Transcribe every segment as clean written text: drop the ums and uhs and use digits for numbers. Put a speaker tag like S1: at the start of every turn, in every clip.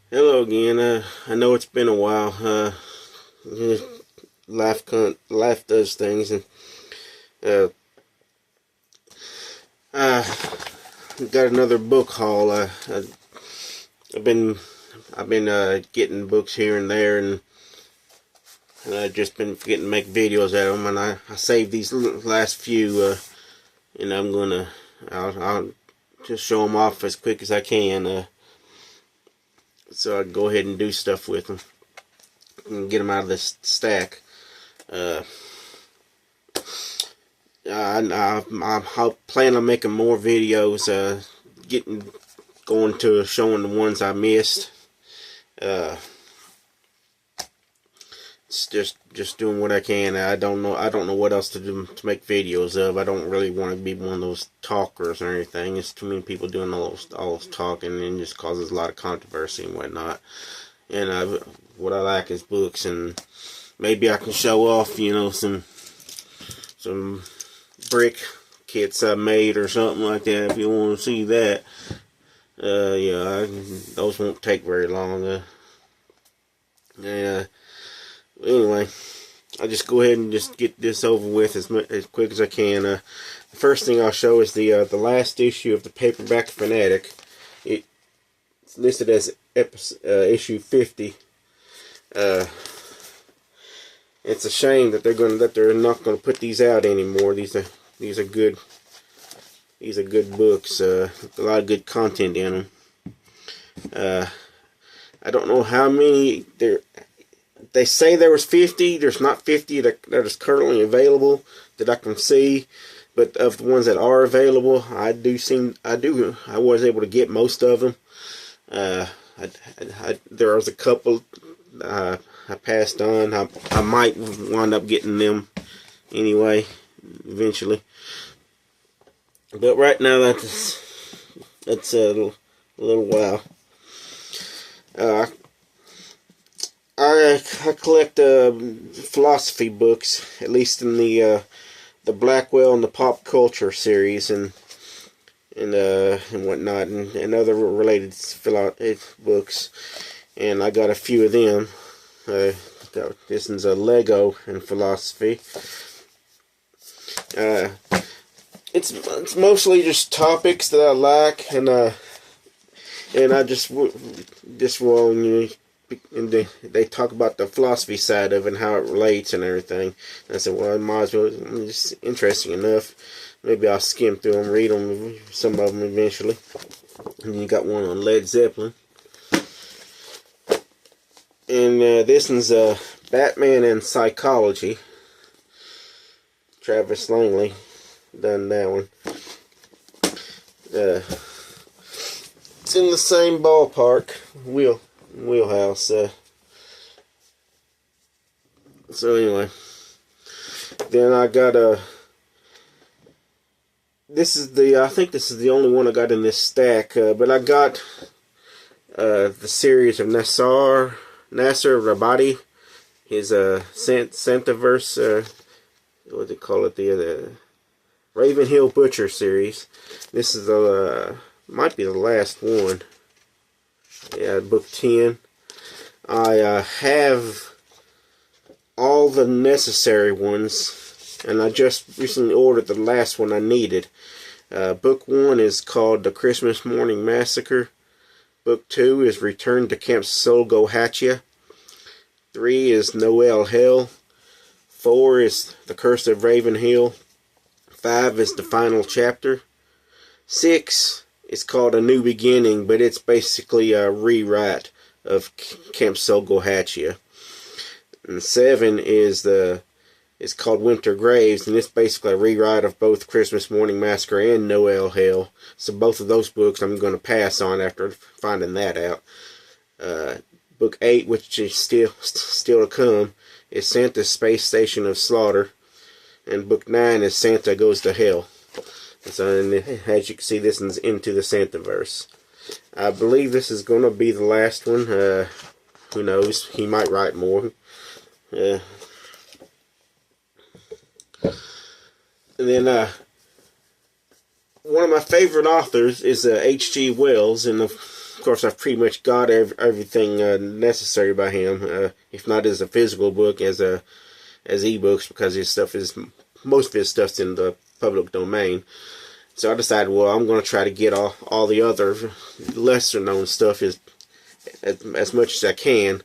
S1: Hello again. I know it's been a while. Life does things, and uh, I got another book haul. I've been getting books here and there, and I've just been forgetting to make videos out of them. And I saved these last few, and I'll just show them off as quick as I can, so I can go ahead and do stuff with them and get them out of this stack. Uh, I plan on making more videos, going to showing the ones I missed. Uh, it's just doing what I can. I don't know what else to do to make videos of. I don't really want to be one of those talkers or anything. It's too many people doing all those talking, and it just causes a lot of controversy and whatnot. And what I like is books, and maybe I can show off, some brick kits I made or something like that. If you want to see that, those won't take very long. Yeah. Anyway, I'll just go ahead and just get this over with as quick as I can. The first thing I'll show is the last issue of the Paperback Fanatic. It's listed as issue 50. It's a shame that they're not gonna put these out anymore. These are good books. A lot of good content in them. I don't know how many there. They say there was 50. There's not 50 that is currently available that I can see, but of the ones that are available, I was able to get most of them. There was a couple I passed on. I might wind up getting them anyway, eventually. But right now, that's a little while. I collect philosophy books, at least in the Blackwell and the Pop Culture series, and whatnot, and other related books. And I got a few of them. This one's a Lego and philosophy. It's mostly just topics that I like, and I just well, and they talk about the philosophy side of it and how it relates and everything. And I said, well, I might as well. It's interesting enough. Maybe I'll skim through them, read them, some of them eventually. And you got one on Led Zeppelin. And this one's Batman and Psychology. Travis Langley done that one. It's in the same ballpark, wheelhouse. So anyway, then I got I think this is the only one I got in this stack. But I got the series of Nasser Rabadi, his Santaverse, what do they call it, the Ravenhill Butcher series. This is might be the last one. Yeah, book 10. I have all the necessary ones, and I just recently ordered the last one I needed. Book 1 is called The Christmas Morning Massacre. Book 2 is Return to Camp Solgo-Hatchia. 3 is Noel Hell. 4 is The Curse of Ravenhill. 5 is The Final Chapter. 6 is called A New Beginning, but it's basically a rewrite of Camp Solgo-Hatchia. And 7 is called Winter Graves, and it's basically a rewrite of both Christmas Morning Massacre and Noel Hell. So both of those books I'm going to pass on after finding that out. Book 8, which is still to come, is Santa's Space Station of Slaughter. And book 9 is Santa Goes to Hell. So, and as you can see, this one's Into the Santaverse. I believe this is going to be the last one. Who knows? He might write more. And then one of my favorite authors is H.G. Wells, and of course, I've pretty much got everything necessary by him. If not as a physical book, as ebooks, because most of his stuff's in the public domain. So I decided, well, I'm going to try to get all the other lesser known stuff as much as I can.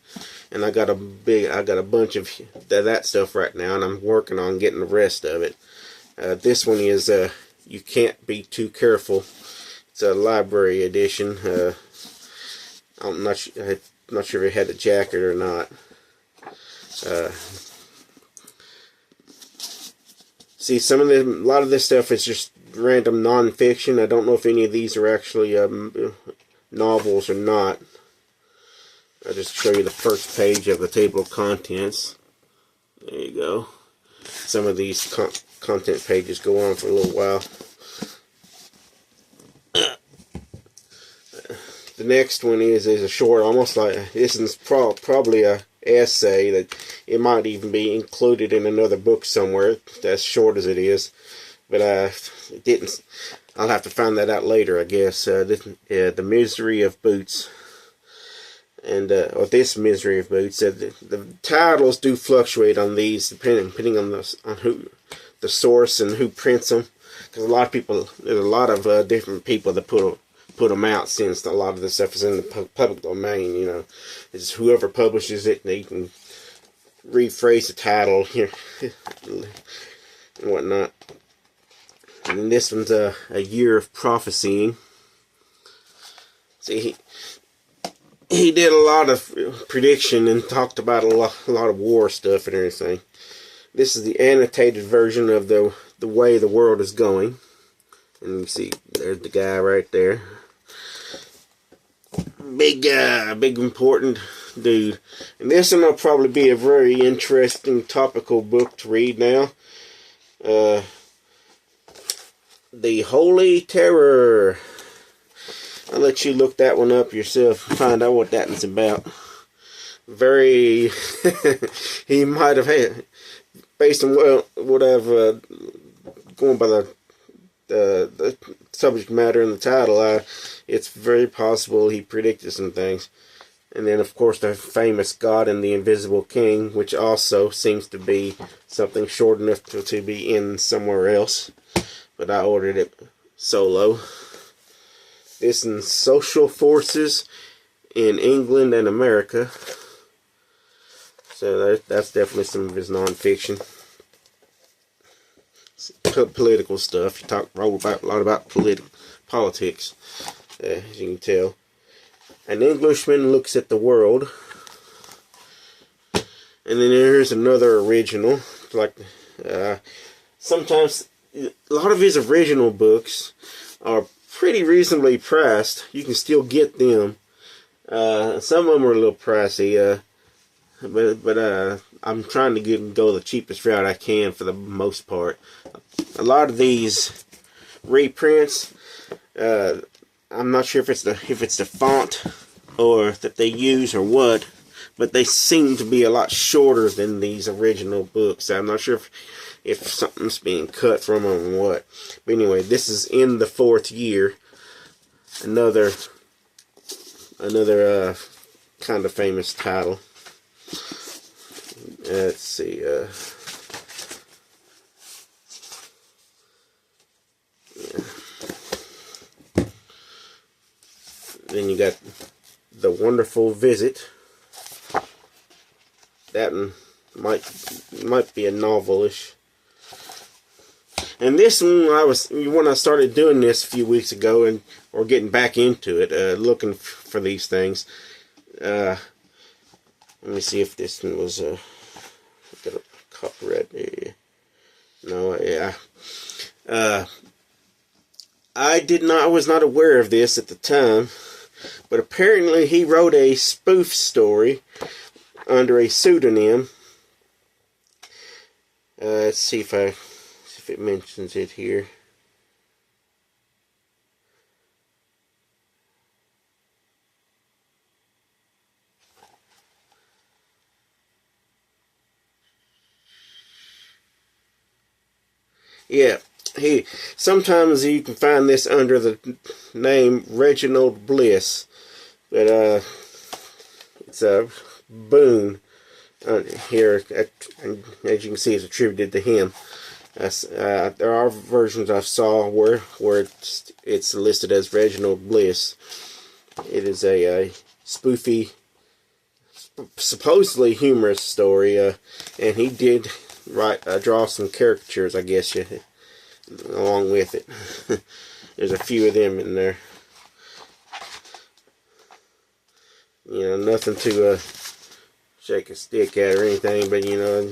S1: And I got a bunch of that stuff right now, and I'm working on getting the rest of it. This one is You Can't Be Too Careful. It's a library edition. I'm not sure if it had a jacket or not. See, a lot of this stuff is just random non-fiction. I don't know if any of these are actually novels or not. I'll just show you the first page of the table of contents. There you go. Some of these content pages go on for a little while. The next one is a short, almost like, this is probably a essay that it might even be included in another book somewhere, as short as it is. But it didn't. I'll have to find that out later, I guess. The Misery of Boots. And or This Misery of Boots. The titles do fluctuate on these depending on who the source and who prints them. Because there's a lot of different people that put them out, since a lot of this stuff is in the public domain. You know, it's whoever publishes it, and you can rephrase the title here and whatnot. And this one's a Year of Prophesying. See, he did a lot of prediction and talked about a lot of war stuff and everything. This is the annotated version of the way the world is going. And you see, there's the guy right there. Big important dude. And this one will probably be a very interesting topical book to read now. The Holy Terror. I'll let you look that one up yourself and find out what that one's about. Very, he might have had, based on what I've going by the subject matter and the title, it's very possible he predicted some things. And then, of course, the famous God and the Invisible King, which also seems to be something short enough to be in somewhere else. But I ordered it solo. This and Social Forces in England and America. So that's definitely some of his non-fiction. Political stuff. He wrote a lot about politics, as you can tell. An Englishman Looks at the World. And then here's another original. Like sometimes a lot of his original books are pretty reasonably priced. You can still get them. Some of them are a little pricey, but I'm trying to go the cheapest route I can for the most part. A lot of these reprints, I'm not sure if it's the font or that they use or what, but they seem to be a lot shorter than these original books. I'm not sure if something's being cut from them or what. But anyway, this is In the Fourth Year. Another kind of famous title. Let's see. Yeah. Then you got The Wonderful Visit. That one might be a novelish. And this one, when I started doing this a few weeks ago, or getting back into it, looking for these things. Let me see if this one was got a copyright there. No, yeah. I was not aware of this at the time, but apparently he wrote a spoof story under a pseudonym. Let's see if it mentions it here. Yeah, sometimes you can find this under the name Reginald Bliss. But it's a Boone here, as you can see, it's attributed to him. There are versions I saw where it's listed as Reginald Bliss. It is a spoofy, supposedly humorous story, and he did draw some caricatures, I guess, along with it. There's a few of them in there. You know, nothing to shake a stick at or anything, but you know,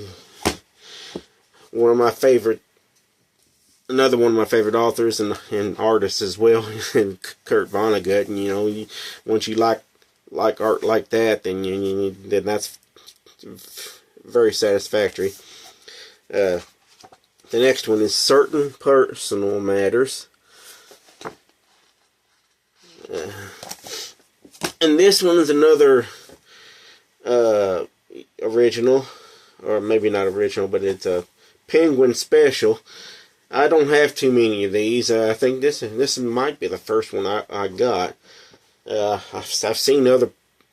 S1: another one of my favorite authors and artists as well, and Kurt Vonnegut. And you know, once you like art like that, then then that's very satisfactory. The next one is Certain Personal Matters. And this one is another original, or maybe not original, but it's a Penguin special. I don't have too many of these. I think this might be the first one I got. I've seen other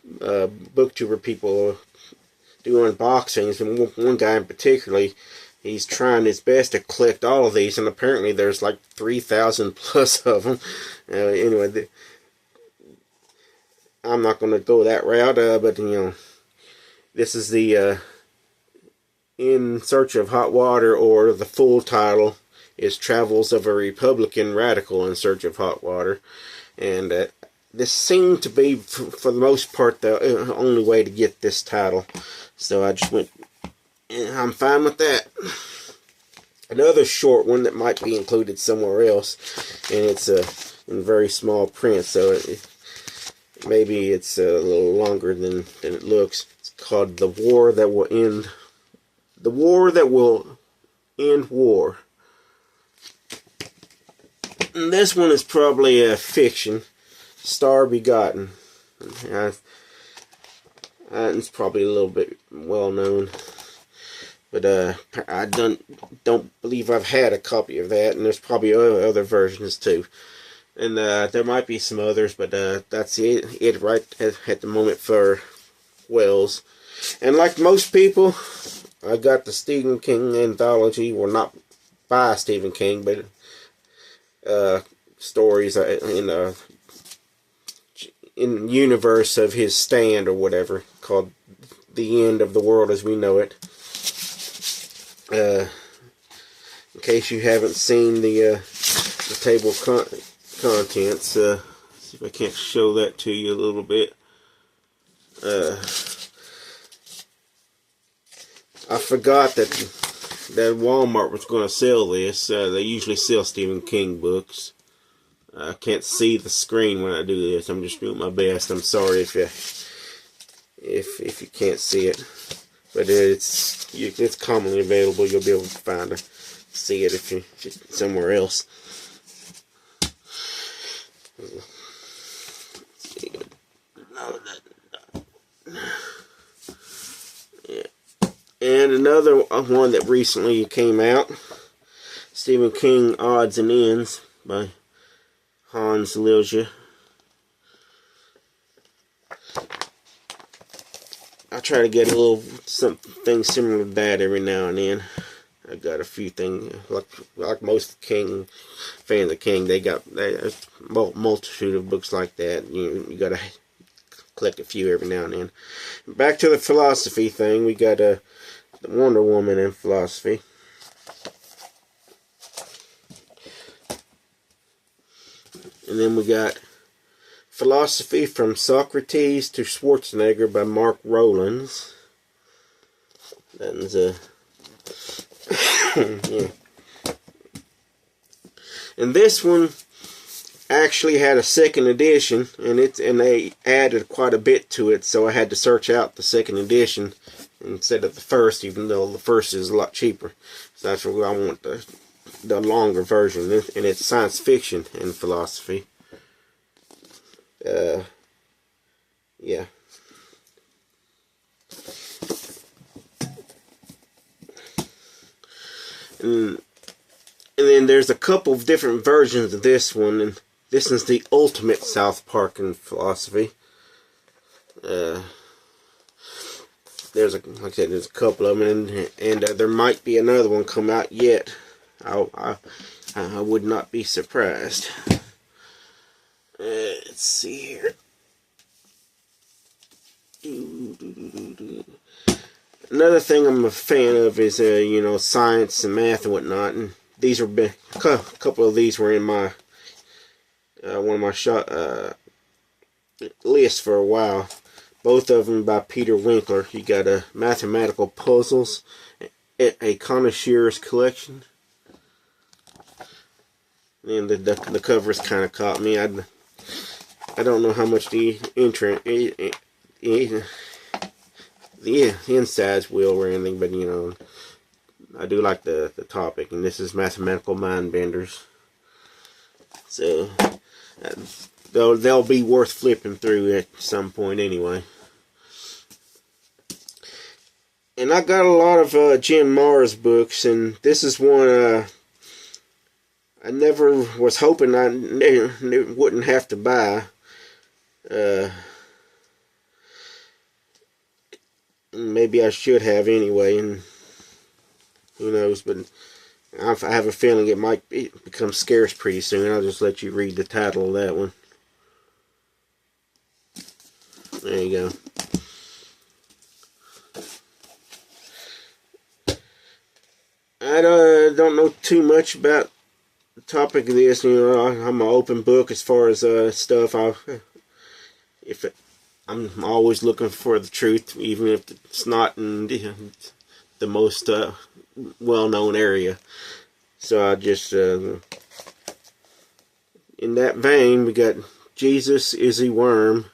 S1: booktuber people do unboxings, and one guy in particular, he's trying his best to collect all of these, and apparently there's like 3,000 plus of them. Anyway, I'm not going to go that route, but you know, this is the In Search of Hot Water, or the full title is Travels of a Republican Radical in Search of Hot Water. And this seemed to be, for the most part, the only way to get this title. So I just went, I'm fine with that. Another short one that might be included somewhere else, and it's in very small print, so maybe it's a little longer than it looks. It's called The War That Will End. The War That Will End War. And this one is probably a fiction. Star Begotten. It's probably a little bit well known. But I don't believe I've had a copy of that, and there's probably other versions too. And there might be some others, but that's it right at the moment for Wells. And like most people, I got the Stephen King anthology. Well, not by Stephen King, but stories in universe of his Stand or whatever, called The End of the World as We Know It. In case you haven't seen the table contents, see if I can't show that to you a little bit. I forgot that Walmart was going to sell this. They usually sell Stephen King books. I can't see the screen when I do this. I'm just doing my best. I'm sorry if you can't see it, but it's commonly available. You'll be able to see it if you're somewhere else. And another one that recently came out, Stephen King Odds and Ends by Hans Lilja. I try to get a little something similar to that every now and then. I got a few things, like most King fans of King, there's a multitude of books like that. You got to collect a few every now and then. Back to the philosophy thing, we got the Wonder Woman in philosophy. And then we got Philosophy from Socrates to Schwarzenegger by Mark Rowlands. That's yeah. And this one actually had a second edition, and they added quite a bit to it, so I had to search out the second edition instead of the first, even though the first is a lot cheaper. So that's why I want the longer version, and it's science fiction and philosophy. Yeah. And then there's a couple of different versions of this one, and this is the ultimate South Park in philosophy. Uh, like I said, there's a couple of them, and there might be another one come out yet. I would not be surprised. Let's see here. Another thing I'm a fan of is science and math and whatnot. And these are a couple of these were in my one of my lists for a while. Both of them by Peter Winkler. You got a mathematical puzzles, a connoisseur's collection, and the covers kind of caught me. I don't know how much the insides will or anything, but I do like the topic, and this is mathematical mind benders. So they'll be worth flipping through at some point anyway. And I got a lot of Jim Marrs books, and this is one I never was hoping I wouldn't have to buy. Maybe I should have anyway, and who knows, but I have a feeling it might become scarce pretty soon. I'll just let you read the title of that one. There you go. I don't know too much about the topic of this. I'm an open book as far as stuff. I'm always looking for the truth, even if it's not in the most well-known area. So I just, in that vein, we got Jesus is a Worm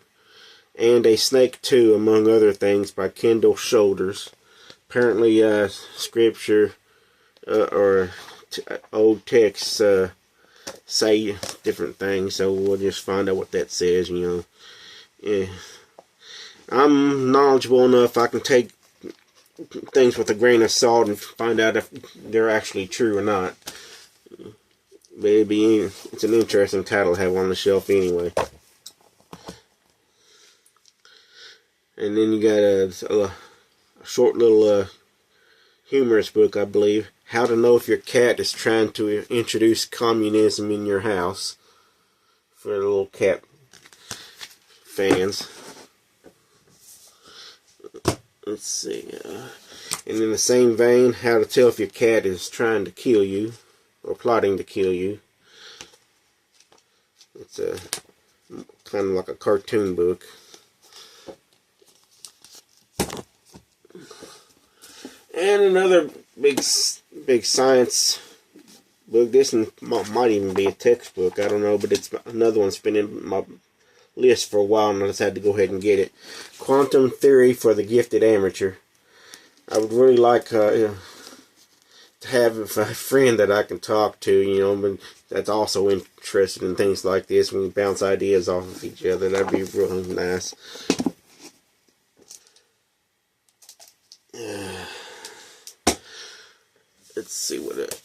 S1: and a Snake Too, among other things, by Kendall Shoulders. Apparently, scripture or old texts say different things, so we'll just find out what that says. Yeah. I'm knowledgeable enough I can take things with a grain of salt and find out if they're actually true or not. Maybe it's an interesting title to have on the shelf anyway. And then you got a short little humorous book, I believe, How to Know If Your Cat is Trying to Introduce Communism in Your House, for the little cat fans. Let's see. And in the same vein, How to Tell If Your Cat is Trying to Kill You or Plotting to Kill You. It's kind of like a cartoon book. And another big science book. This one might even be a textbook. I don't know, but it's another one's been in my list for a while, and I just had to go ahead and get it. Quantum Theory for the Gifted Amateur. I would really like to have a friend that I can talk to, but that's also interested in things like this. When we bounce ideas off of each other, that'd be really nice. Let's see what.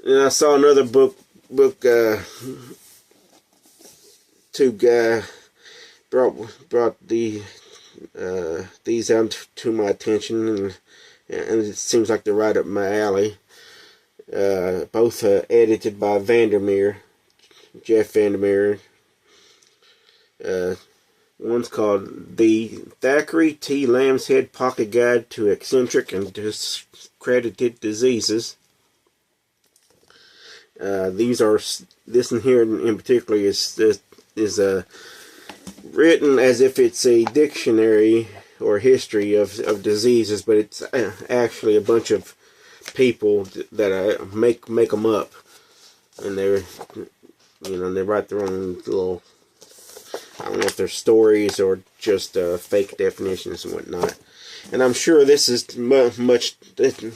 S1: And I saw another book. Two guy brought these out to my attention, and it seems like they're right up my alley. Both edited by Jeff Vandermeer. One's called The Thackeray T. Lambshead Pocket Guide to Eccentric and Discredited Diseases. This one here in particular is written as if it's a dictionary or history of diseases, but it's actually a bunch of people that make them up, and they write their own little, I don't know if they're stories or just fake definitions and whatnot. And I'm sure this is much in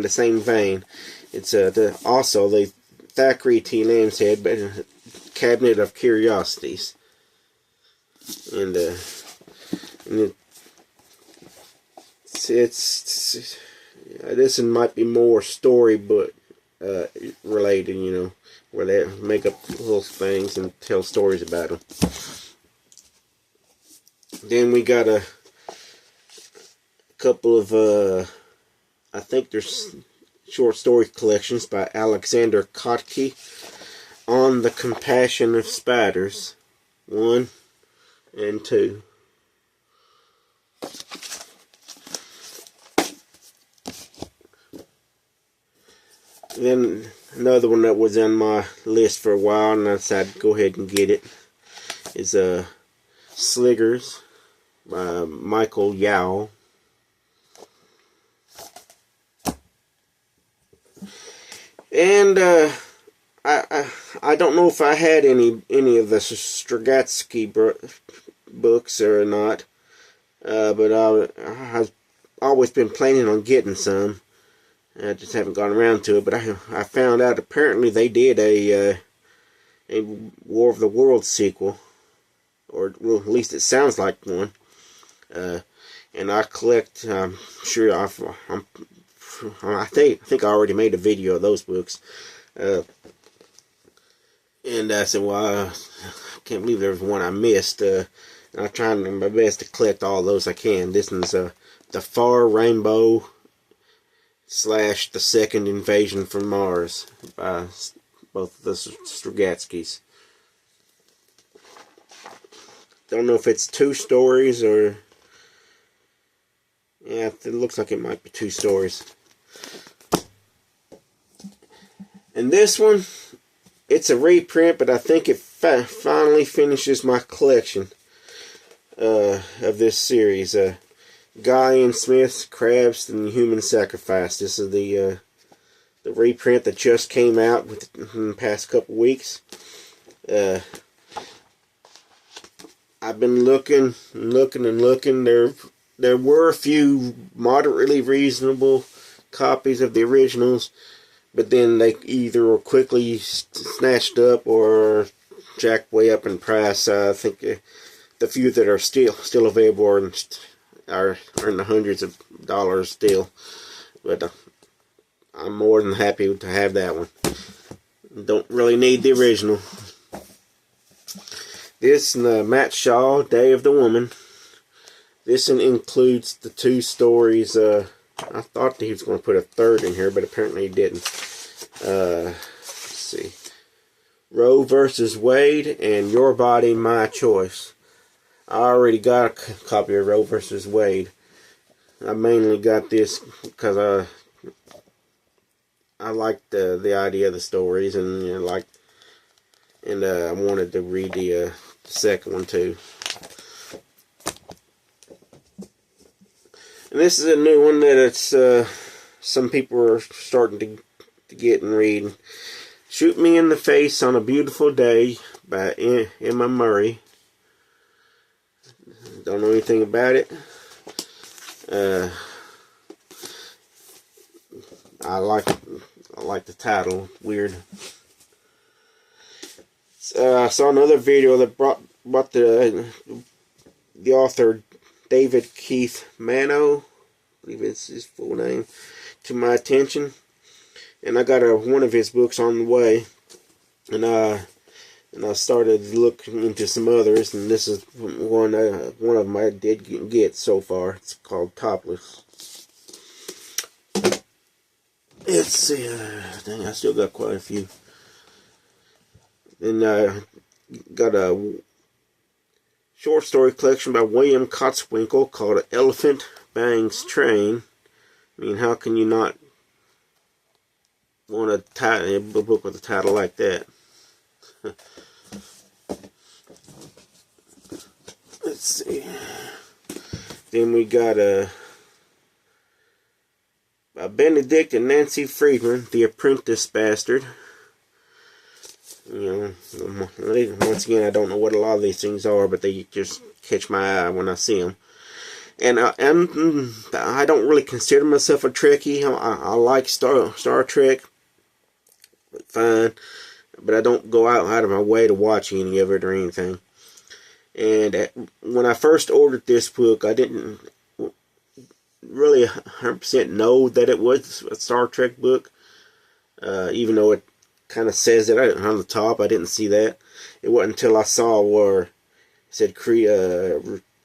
S1: the same vein. It's also the Thackeray T. Lambshead, but Cabinet of Curiosities, and this one might be more storybook related, where they make up little things and tell stories about them. Then we got a couple of, I think there's short story collections by Alexander Kotke on the compassion of spiders. 1 and 2. Then another one that was on my list for a while, and I decided to go ahead and get it, is Sliggers by Michael Yao. And I don't know if I had any of the Strugatsky books or not, but I've always been planning on getting some. I just haven't gone around to it. But I found out apparently they did a War of the Worlds sequel, or well, at least it sounds like one. And I collect. I'm sure I think I already made a video of those books. And I said, well, I can't believe there was one I missed. And I'm trying my best to collect all those I can. This one's The Far Rainbow / The Second Invasion from Mars by both of the Strugatskys. Don't know if it's 2 stories or... Yeah, it looks like it might be 2 stories. And this one, it's a reprint, but I think it finally finishes my collection of this series. Guy and Smith's Crabs and Human Sacrifice. This is the reprint that just came out within the past couple weeks. I've been looking. There were a few moderately reasonable copies of the originals, but then they either were quickly snatched up or jacked way up in price. I think the few that are still available are in the hundreds of dollars still. But I'm more than happy to have that one. Don't really need the original. This and Matt Shaw, Day of the Woman. This one includes the 2 stories. I thought he was going to put a 3rd in here, but apparently he didn't. Let's see. Roe versus Wade and Your Body, My Choice. I already got a copy of Roe versus Wade. I mainly got this because I liked the idea of the stories, and I wanted to read the second one too. And this is a new one that it's some people are starting to get and read. Shoot Me in the Face on a Beautiful Day by Emma Murray. Don't know anything about it. I like the title. Weird. I saw another video that brought the author David Keith Mano, I believe it's his full name, to my attention, and I got one of his books on the way, and I started looking into some others, and this is one of them I did get so far. It's called Topless. Let's see, dang, I still got quite a few. Then got a short story collection by William Kotzwinkle called Elephant Bangs Train. I mean, how can you not want a book with a title like that? Let's see. Then we got a Benedict and Nancy Friedman, The Apprentice Bastard. You know, once again, I don't know what a lot of these things are, but they just catch my eye when I see them. And I don't really consider myself a Trekkie. I like Star Trek, fine, but I don't go out of my way to watch any of it or anything. And when I first ordered this book, I didn't really 100% know that it was a Star Trek book, even though it kind of says it on the top. I didn't see that. It wasn't until I saw where it said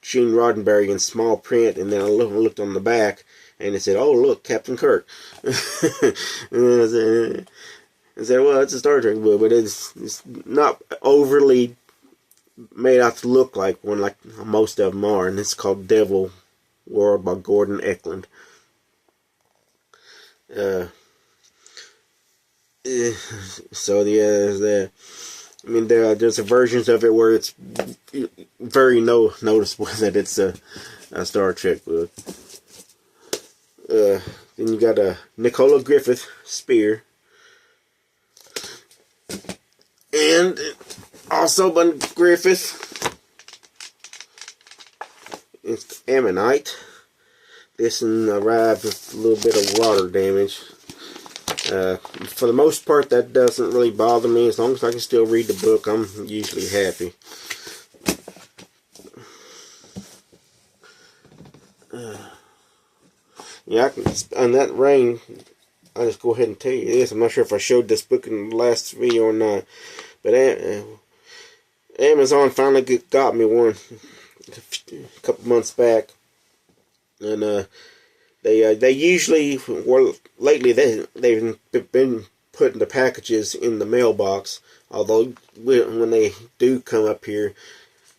S1: Gene Roddenberry in small print, and then I looked on the back, and it said, "Oh, look, Captain Kirk." And then I said, "Well, it's a Star Trek book, but it's not overly made out to look like one, like most of them are." And it's called Devil World by Gordon Eklund. So there's a versions of it where it's very noticeable that it's a Star Trek book. Then you got a Nicola Griffith Spear, and also by Griffith, it's Ammonite. This one arrived with a little bit of water damage. For the most part, that doesn't really bother me. As long as I can still read the book, I'm usually happy. Yeah, on that rain, I'll just go ahead and tell you this. I'm not sure if I showed this book in the last video or not, but Amazon finally got me one a couple months back, and they usually, well, lately they've been putting the packages in the mailbox. Although when they do come up here,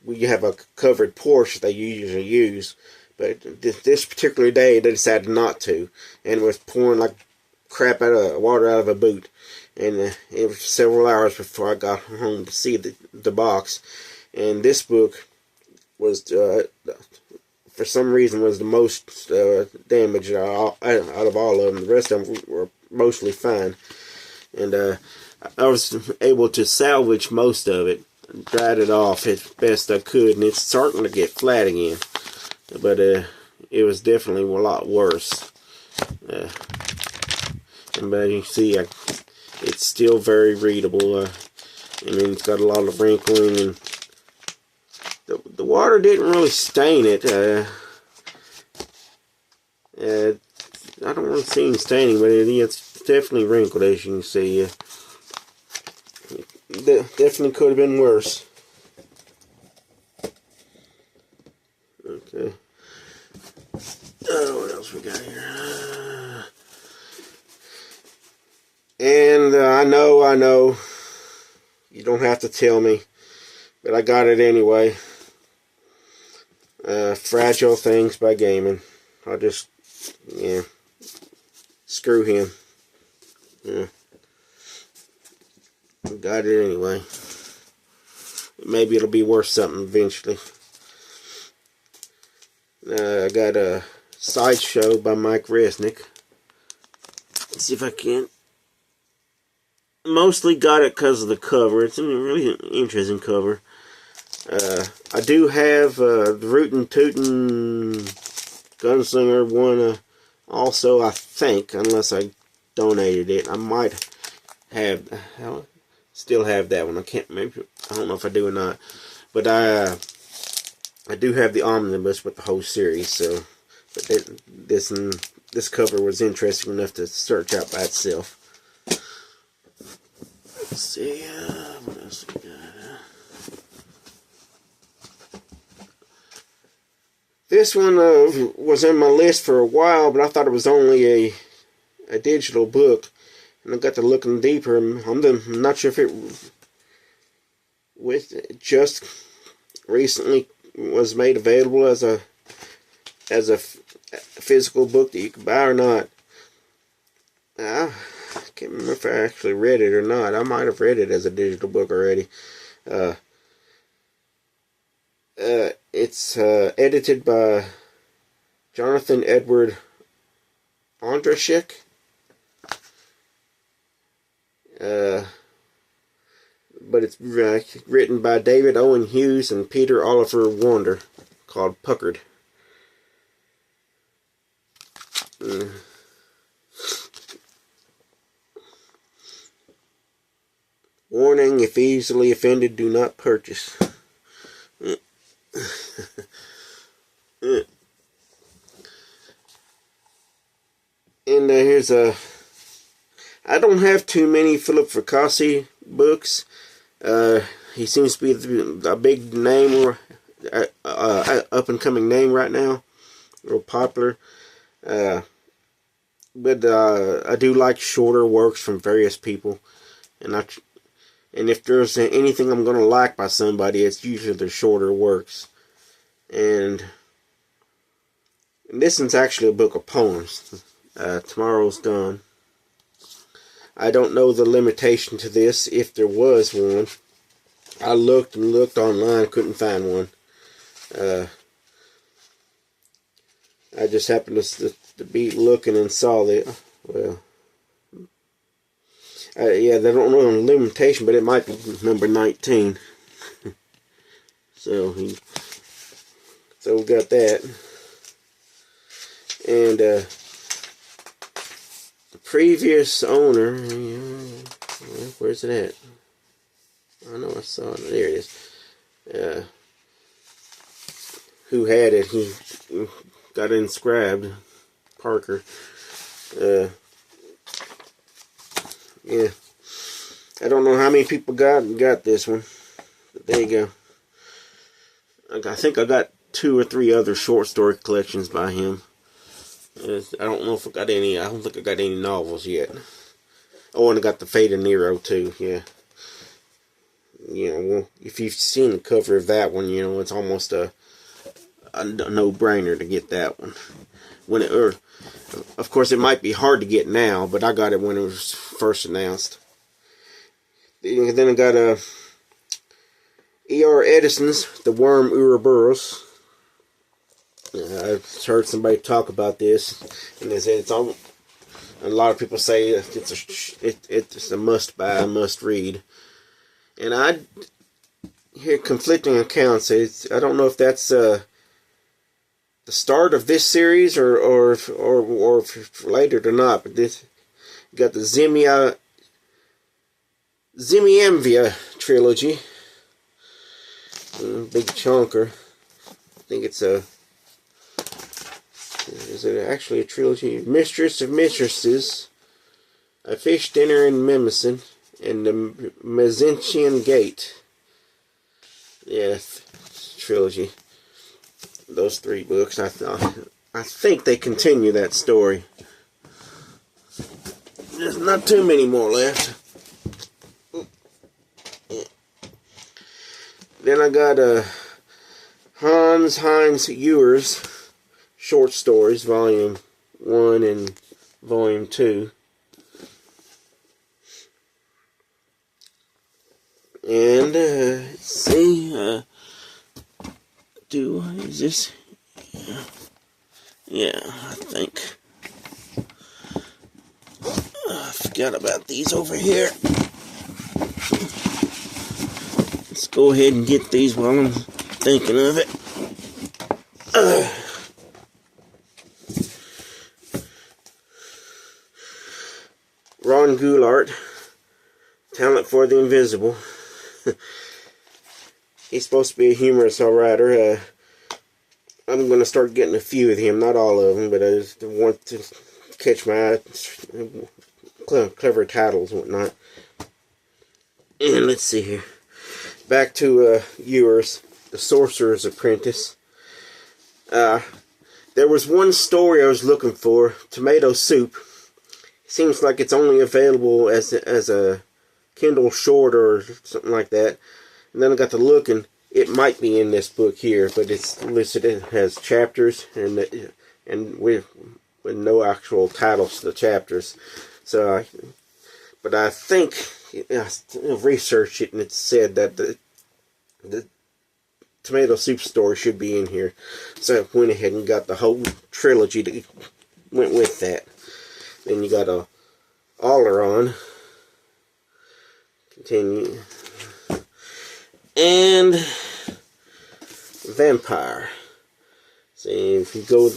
S1: we have a covered porch they usually use. But this particular day, they decided not to, and it was pouring like crap water out of a boot. And it was several hours before I got home to see the box. And this book was, for some reason, was the most damaged out of all of them. The rest of them were mostly fine. And I was able to salvage most of it, dried it off as best I could, and it's starting to get flat again. But it was definitely a lot worse. And but you see, it's still very readable. I mean, it's got a lot of wrinkling, and the water didn't really stain it. I don't really see any staining, but it's definitely wrinkled, as you can see. It definitely could have been worse. Okay. What else we got here? And I know, you don't have to tell me, but I got it anyway. Fragile Things by Gaiman. I'll just, screw him. Yeah. Got it anyway. Maybe it'll be worth something eventually. I got a Sideshow by Mike Resnick. Let's see if I can. Mostly got it because of the cover. It's a really interesting cover. I do have the Rootin' Tootin' Gunslinger one also, I think, unless I donated it. I might have, still have that one. I don't know if I do or not. But I do have the omnibus with the whole series, so but this cover was interesting enough to search out by itself. Let's see, what else we got? This one was in my list for a while, but I thought it was only a digital book, and I got to looking deeper. I'm not sure if it just recently was made available as a physical book that you can buy or not. I can't remember if I actually read it or not. I might have read it as a digital book already. It's edited by Jonathan Edward Ondrashek. But it's written by David Owen Hughes and Peter Oliver Wander, called Puckered. Warning, if easily offended, do not purchase. And here's I don't have too many Philip Fracassi books. He seems to be a big name up and coming name right now, real popular. But I do like shorter works from various people, and if there's anything I'm gonna like by somebody, it's usually their shorter works. And this one's actually a book of poems. Tomorrow's Done. I don't know the limitation to this, if there was one. I looked and looked online, couldn't find one. I just happened to be looking and saw that. Well, yeah, they don't know the limitation, but it might be number 19. So we got that. And the previous owner, where's it at? I know I saw it. There it is. Who had it? He got it inscribed. Parker. Yeah. I don't know how many people got this one. But there you go. I think I got 2 or 3 other short story collections by him. I don't know if I got any. I don't think I got any novels yet. Oh, and I got the Fate of Nero too. Yeah. Well, if you've seen the cover of that one, it's almost a no-brainer to get that one. Of course, it might be hard to get now, but I got it when it was first announced. Then I got E.R. Edison's The Worm Ouroboros. I've heard somebody talk about this, and they said a lot of people say it's a must-buy, must-read. And I hear conflicting accounts. I don't know if that's the start of this series or related or not. But this got the Zemmiemvia trilogy, big chunker. I think it's is it actually a trilogy? Mistress of Mistresses, A Fish Dinner in Mimicin, and the Mezentian Gate. Yeah, trilogy. Those 3 books. I think they continue that story. There's not too many more left. Then I got Hans Heinz Ewers Short Stories, Volume 1 and Volume 2. And, let's see, is this? Yeah, I think. I forgot about these over here. Let's go ahead and get these while I'm thinking of it. Ron Goulart, Talent for the Invisible. He's supposed to be a humorous writer. I'm going to start getting a few of him, not all of them, but I just want to catch my eye. Clever titles and whatnot. And let's see here. Back to Ewers, The Sorcerer's Apprentice. There was one story I was looking for, Tomato Soup. Seems like it's only available as a Kindle short or something like that. And then I got to look, and it might be in this book here, but it's listed. It has chapters and with no actual titles to the chapters. So, but I think I researched it, and it said that the Tomato Soup story should be in here. So I went ahead and got the whole trilogy that went with that. Then you got a Oleron. Continue. And Vampire. See, if you go,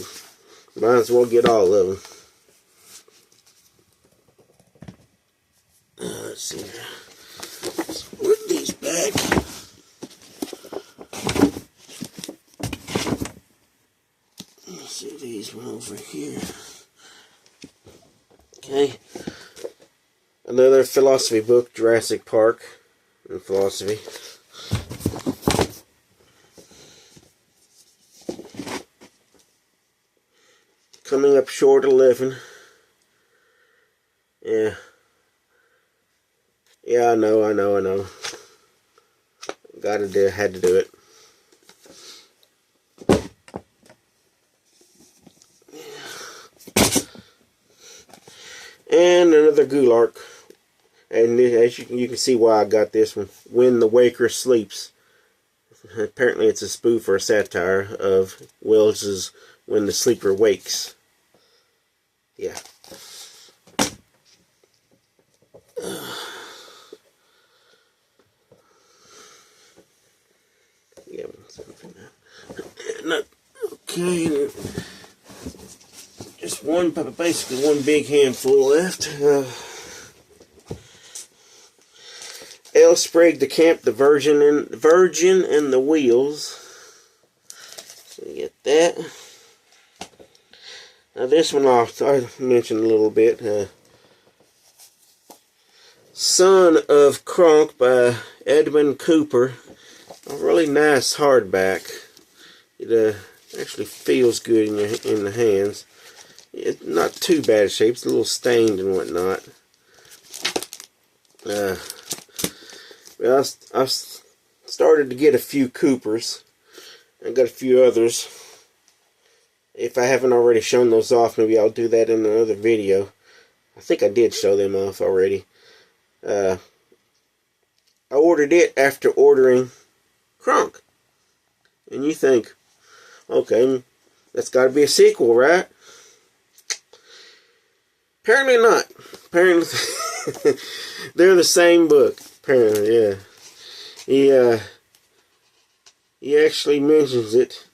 S1: might as well get all of them. Let's see. Let's put these back. Let's see these one over here. Okay. Another philosophy book, Jurassic Park and philosophy. coming up short 11. Yeah. Yeah, I know. Had to do it. And another Gulark. And as you can see why I got this one. When the Waker Sleeps. Apparently it's a spoof or a satire of Wells's When the Sleeper Wakes. Yeah. Yeah, something now. Okay. Just basically one big handful left. Elsprague the Camp, the Virgin and the Wheels. So you get that. Now this one I mentioned a little bit. Son of Kronk by Edmund Cooper. A really nice hardback. It actually feels good in the hands. It's not too bad a shape. It's a little stained and whatnot. Well, I've started to get a few Coopers. I got a few others. If I haven't already shown those off, maybe I'll do that in another video. I think I did show them off already. I ordered it after ordering Kronk. And you think, okay, that's got to be a sequel, right? Apparently not. Apparently, they're the same book. Apparently, yeah. He actually mentions it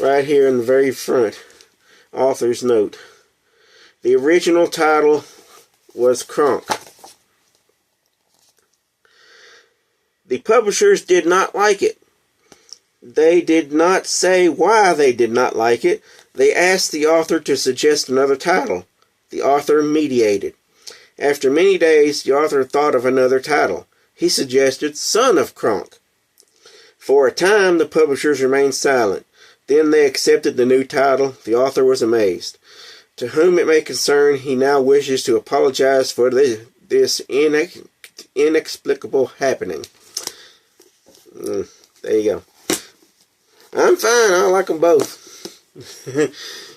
S1: right here in the very front. Author's note. The original title was Kronk. The publishers did not like it. They did not say why they did not like it. They asked the author to suggest another title. The author mediated. After many days, the author thought of another title. He suggested Son of Kronk. For a time, the publishers remained silent. Then they accepted the new title. The author was amazed. To whom it may concern, he now wishes to apologize for this inexplicable happening. There you go. I'm fine. I like them both.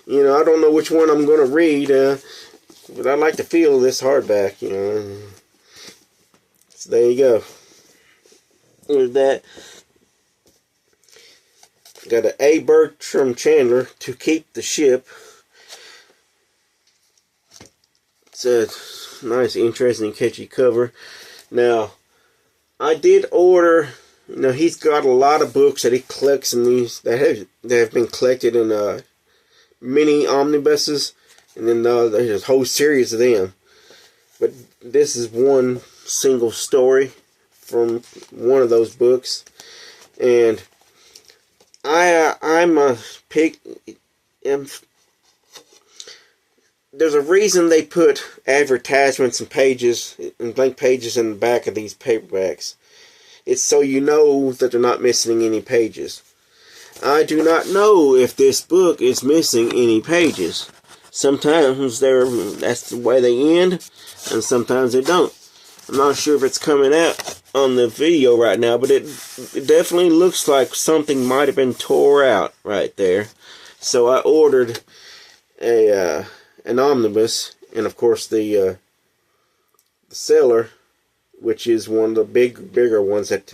S1: You know, I don't know which one I'm going to read, but I like the feel of this hardback, you know. So there you go. With that, got an A. Bertram Chandler, To Keep the Ship. It's a nice, interesting, catchy cover. Now, I did order. You know, he's got a lot of books that he collects in these that have been collected in mini omnibuses, and then there's a whole series of them. But this is one single story from one of those books, and I'm a pick. There's a reason they put advertisements and pages and blank pages in the back of these paperbacks. It's so you know that they're not missing any pages. I do not know if this book is missing any pages. Sometimes that's the way they end, and sometimes they don't. I'm not sure if it's coming out on the video right now, but it definitely looks like something might have been tore out right there. So I ordered an omnibus, and of course the seller, which is one of the bigger ones that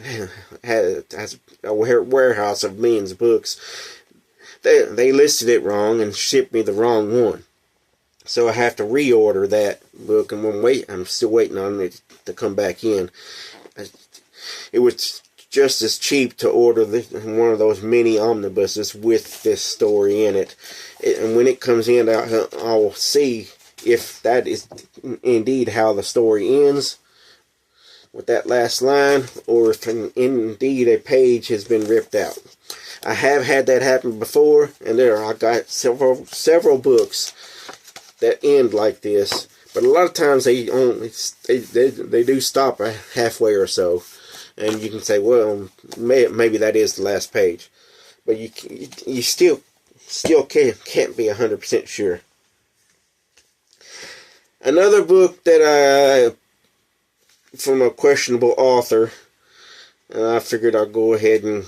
S1: has a warehouse of millions of books. They listed it wrong and shipped me the wrong one. So I have to reorder that book, and I'm still waiting on it to come back in. It was just as cheap to order one of those mini omnibuses with this story in it. And when it comes in, I'll see if that is indeed how the story ends, with that last line, or if indeed a page has been ripped out. I have had that happen before, and I got several books that end like this, but a lot of times they do stop halfway or so, and you can say, well, maybe that is the last page, but you still can't be 100% sure. Another book that from a questionable author, and I figured I'd go ahead and,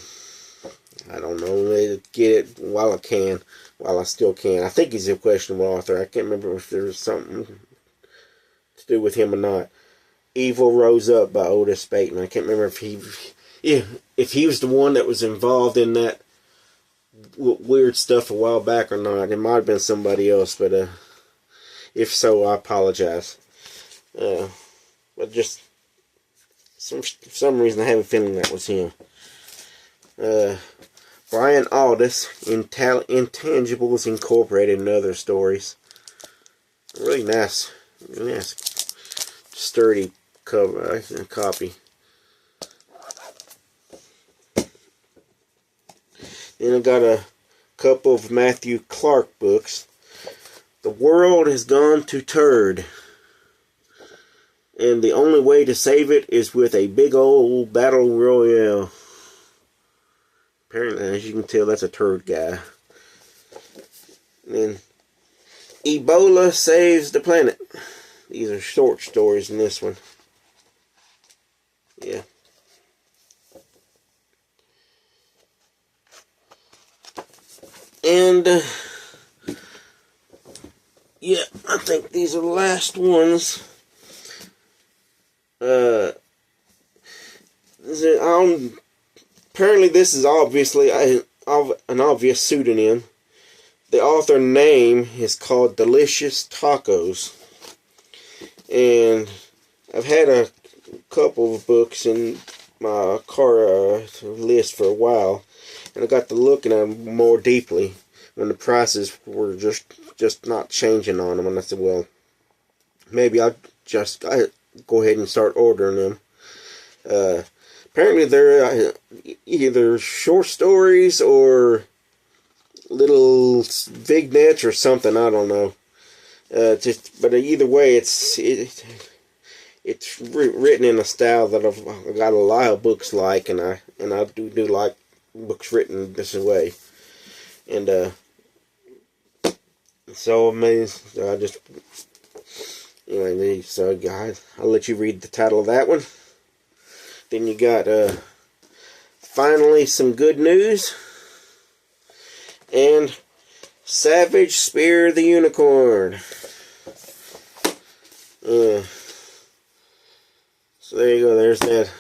S1: I don't know, get it while I still can. I think he's a questionable author. I can't remember if there was something to do with him or not. Evil Rose Up by Otis Bateman. I can't remember if he was the one that was involved in that weird stuff a while back or not. It might have been somebody else, but if so, I apologize. But just for some reason, I have a feeling that was him. Brian Aldiss, Intangibles Incorporated, and Other Stories. Really nice, sturdy cover copy. Then I got a couple of Matthew Clark books. The World Has Gone to Turd, and the only way to save it is with a big old battle royale. Apparently, as you can tell, that's a turd guy. And then Ebola Saves the Planet. These are short stories in this one. Yeah. And yeah, I think these are the last ones. Apparently this is obviously an obvious pseudonym. The author name is called Delicious Tacos. And I've had a couple of books in my car list for a while. And I got to looking at them more deeply when the prices were just not changing on them. And I said, well, maybe I'll just go ahead and start ordering them. Apparently they're either short stories or little vignettes or something. I don't know. But either way, it's written in a style that I've got a lot of books like, and I do like books written this way. And so amazing. Anyway, so guys, I'll let you read the title of that one. Then you got finally some good news, and Savage Spear the Unicorn. So there you go. There's that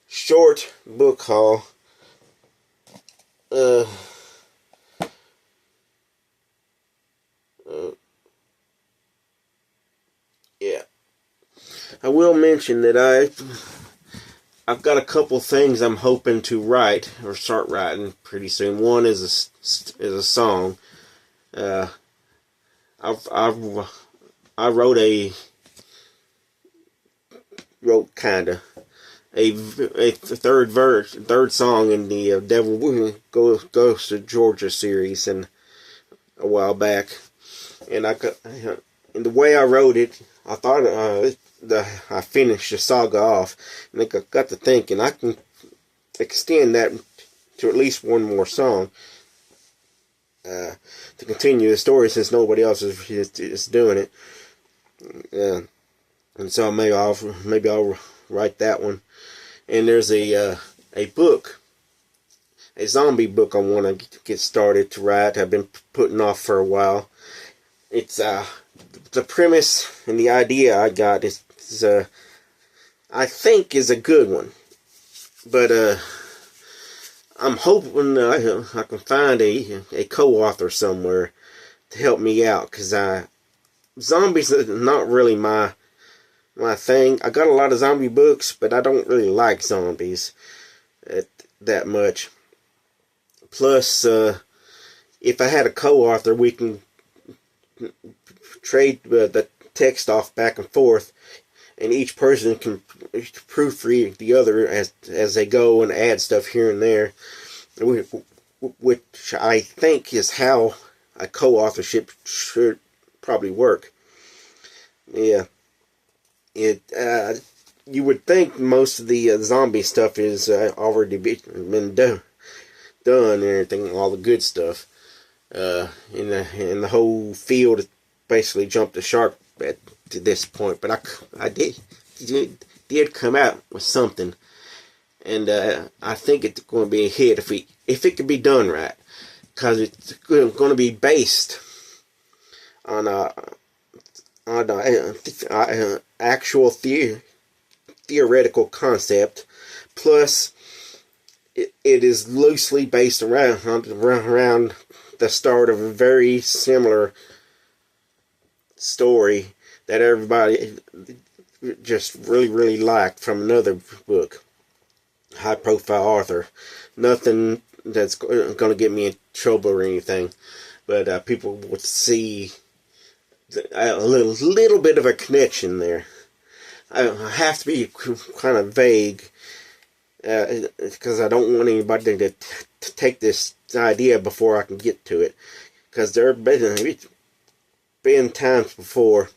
S1: short book haul. Yeah. I will mention that I've got a couple things I'm hoping to write or start writing pretty soon. One is a song. I wrote a third song in the Devil Goes to Georgia series and a while back, and the way I wrote it, I thought I finished the saga off, and I got to thinking I can extend that to at least one more song to continue the story, since nobody else is doing it. And so maybe I'll write that one. And there's a book, a zombie book I want to get started to write. I've been putting off for a while. It's the premise and the idea I got is I think is a good one, but I'm hoping I can find a co-author somewhere to help me out, because zombies are not really my thing. I got a lot of zombie books, but I don't really like zombies that much. Plus, if I had a co-author, we can trade the text off back and forth, and each person can proofread the other as they go and add stuff here and there, which I think is how a co-authorship should probably work. Yeah. You would think most of the zombie stuff is already been done and everything, all the good stuff. In the whole field basically jumped the shark to this point, but I did come out with something, and I think it's going to be a hit if it can be done right, because it's going to be based on actual theoretical concept, plus it is loosely based around the start of a very similar story that everybody just really liked from another book, high profile author. Nothing that's going to get me in trouble or anything, but people would see a little bit of a connection there. I have to be kind of vague, because I don't want anybody to take this idea before I can get to it, because there have been times before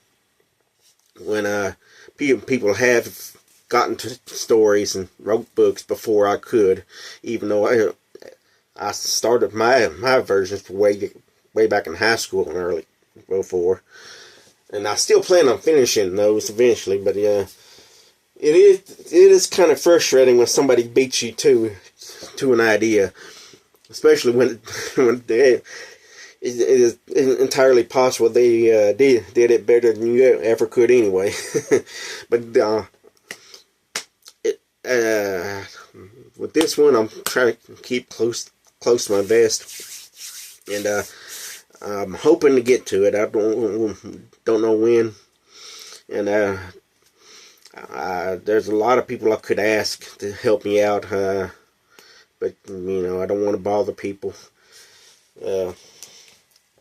S1: when people have gotten to stories and wrote books before I could, even though I started my versions way back in high school and early before, and I still plan on finishing those eventually. But yeah, it is kind of frustrating when somebody beats you to an idea, especially when it is entirely possible they did it better than you ever could anyway. But with this one, I'm trying to keep close to my vest, and I'm hoping to get to it. I don't know when, and there's a lot of people I could ask to help me out, but I don't want to bother people.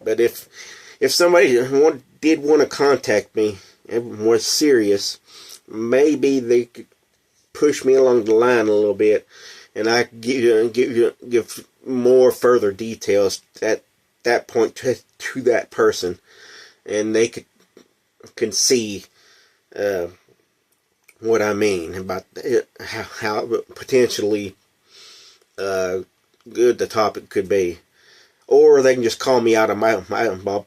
S1: But if somebody did want to contact me and was serious, maybe they could push me along the line a little bit, and I could give more further details at that point to that person, and they can see what I mean about how potentially good the topic could be. Or they can just call me out of my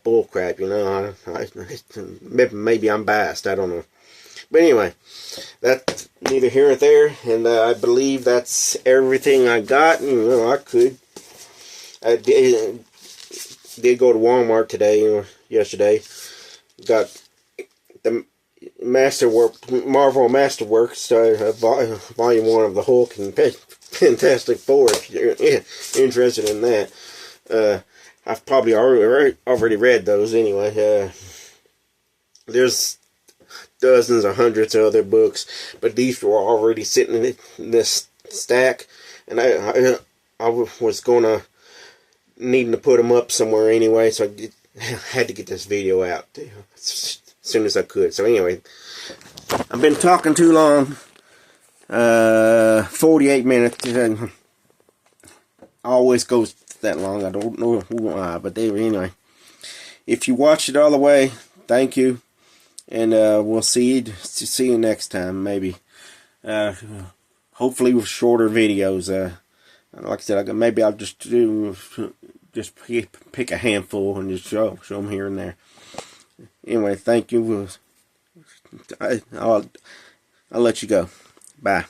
S1: bull crap, maybe I'm biased, I don't know. But anyway, that's neither here nor there, and I believe that's everything I got. I did go to Walmart yesterday. Got the Marvel Masterworks, Volume 1 of the Hulk and Fantastic Four, if you're interested in that. I've probably already read those anyway. There's dozens or hundreds of other books, but these were already sitting in this stack, and I was gonna needing to put them up somewhere anyway, so I had to get this video out as soon as I could. So anyway, I've been talking too long. 48 minutes, and always goes that long. I don't know why, but anyway, if you watched it all the way, thank you, and we'll see you next time. Maybe, hopefully with shorter videos. Like I said, maybe I'll just pick a handful and just show them here and there. Anyway, thank you. I'll let you go. Bye.